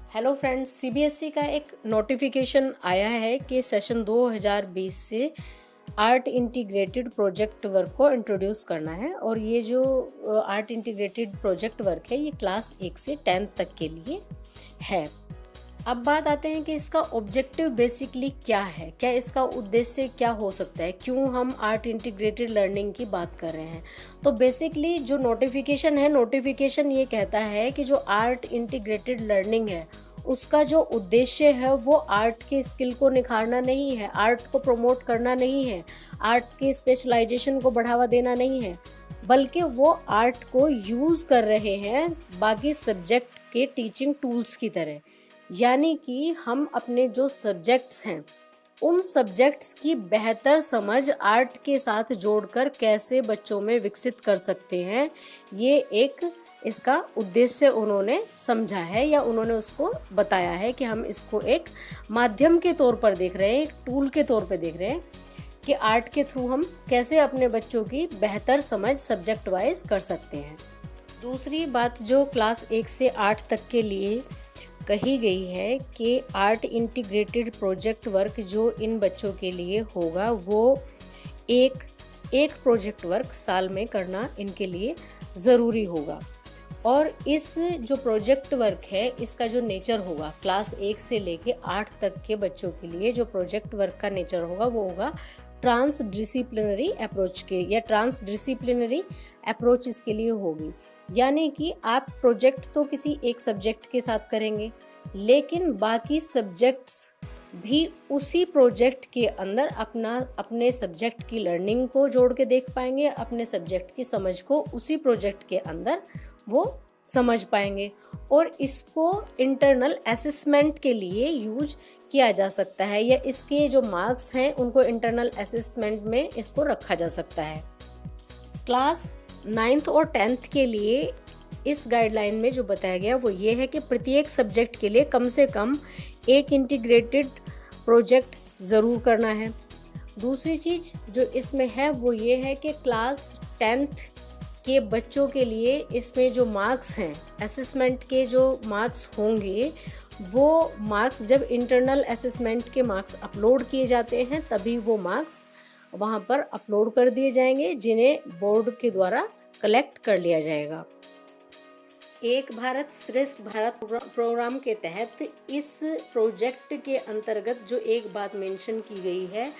Hello friends, CBSE का एक notification आया है कि सेशन 2020 से आर्ट इंटीग्रेटेड प्रोजेक्ट वर्क को इंट्रोड्यूस करना है। और ये जो आर्ट इंटीग्रेटेड प्रोजेक्ट वर्क है ये क्लास 1 से 10th तक के लिए है। अब बात आते हैं कि इसका ऑब्जेक्टिव बेसिकली क्या है, क्या इसका उद्देश्य क्या हो सकता है, क्यों हम आर्ट इंटीग्रेटेड लर्निंग की बात कर रहे हैं। तो बेसिकली जो नोटिफिकेशन ये कहता है कि जो आर्ट इंटीग्रेटेड लर्निंग है उसका जो उद्देश्य है वो आर्ट के स्किल को निखारना नहीं है, आर्ट को प्रमोट करना नहीं है, आर्ट के स्पेशलाइजेशन को बढ़ावा देना नहीं है, बल्कि वो आर्ट को यूज़ कर रहे हैं बाकी सब्जेक्ट के टीचिंग टूल्स की तरह। यानी कि हम अपने जो सब्जेक्ट्स हैं उन सब्जेक्ट्स की बेहतर समझ आर्ट के साथ जोड़कर कैसे बच्चों में विकसित कर सकते हैं, ये एक इसका उद्देश्य उन्होंने समझा है या उन्होंने उसको बताया है कि हम इसको एक माध्यम के तौर पर देख रहे हैं, एक टूल के तौर पर देख रहे हैं कि आर्ट के थ्रू हम कैसे अपने बच्चों की बेहतर समझ सब्जेक्ट वाइज कर सकते हैं। दूसरी बात जो क्लास 1 से 8 तक के लिए कही गई है कि आर्ट इंटीग्रेटेड प्रोजेक्ट वर्क जो इन बच्चों के लिए होगा वो एक प्रोजेक्ट वर्क साल में करना इनके लिए ज़रूरी होगा। और इस जो प्रोजेक्ट वर्क है इसका जो नेचर होगा क्लास 1 से लेके 8 तक के बच्चों के लिए जो प्रोजेक्ट वर्क का नेचर होगा वो होगा ट्रांसडिसिप्लिनरी अप्रोच के, या ट्रांसडिसिप्लिनरी अप्रोच इसके लिए होगी। यानी कि आप प्रोजेक्ट तो किसी एक सब्जेक्ट के साथ करेंगे लेकिन बाकी सब्जेक्ट्स भी उसी प्रोजेक्ट के अंदर अपने सब्जेक्ट की लर्निंग को जोड़ के देख पाएंगे, अपने सब्जेक्ट की समझ को उसी प्रोजेक्ट के अंदर वो समझ पाएंगे। और इसको इंटरनल असेसमेंट के लिए यूज किया जा सकता है, या इसके जो मार्क्स हैं उनको इंटरनल असेसमेंट में इसको रखा जा सकता है। क्लास 9th और 10th के लिए इस गाइडलाइन में जो बताया गया वो ये है कि प्रत्येक सब्जेक्ट के लिए कम से कम एक इंटीग्रेटेड प्रोजेक्ट ज़रूर करना है। दूसरी चीज़ जो इसमें है वो ये है कि क्लास 10th के बच्चों के लिए इसमें जो मार्क्स हैं, असेसमेंट के जो मार्क्स होंगे वो मार्क्स जब इंटरनल असेसमेंट के मार्क्स अपलोड किए जाते हैं तभी वो मार्क्स वहाँ पर अपलोड कर दिए जाएंगे, जिन्हें बोर्ड के द्वारा कलेक्ट कर लिया जाएगा। एक भारत श्रेष्ठ भारत प्रोग्राम के तहत इस प्रोजेक्ट के अंतर्गत जो एक बात मेंशन की गई है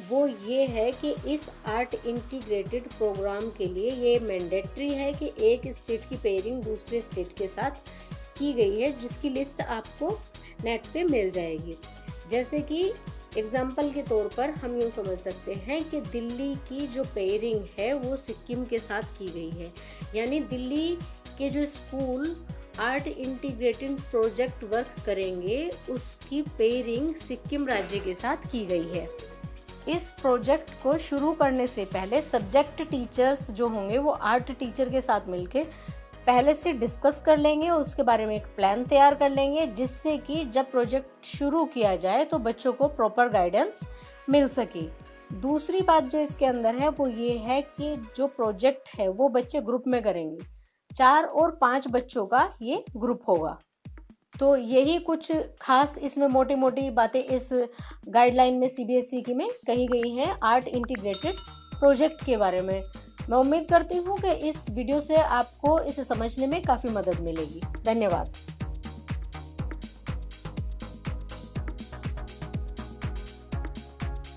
वो ये है कि इस आर्ट इंटीग्रेटेड प्रोग्राम के लिए ये मैंडेटरी है कि एक स्टेट की पेयरिंग दूसरे स्टेट के साथ की गई है, जिसकी लिस्ट आपको नेट पे मिल जाएगी। जैसे कि एग्जाम्पल के तौर पर हम यूँ समझ सकते हैं कि दिल्ली की जो पेयरिंग है वो सिक्किम के साथ की गई है, यानी दिल्ली के जो school art integrated project work करेंगे उसकी पेयरिंग सिक्किम राज्य के साथ की गई है। इस प्रोजेक्ट को शुरू करने से पहले सब्जेक्ट टीचर्स जो होंगे वो आर्ट टीचर के साथ मिलकर पहले से डिस्कस कर लेंगे, उसके बारे में एक प्लान तैयार कर लेंगे, जिससे कि जब प्रोजेक्ट शुरू किया जाए तो बच्चों को प्रॉपर गाइडेंस मिल सके। दूसरी बात जो इसके अंदर है वो ये है कि जो प्रोजेक्ट है वो बच्चे ग्रुप में करेंगे, 4 और 5 बच्चों का ये ग्रुप होगा। तो यही कुछ खास इसमें मोटी मोटी बातें इस गाइडलाइन में सीबीएसई की में कही गई हैं आर्ट इंटीग्रेटेड प्रोजेक्ट के बारे में। मैं उम्मीद करती हूँ कि इस वीडियो से आपको इसे समझने में काफ़ी मदद मिलेगी। धन्यवाद।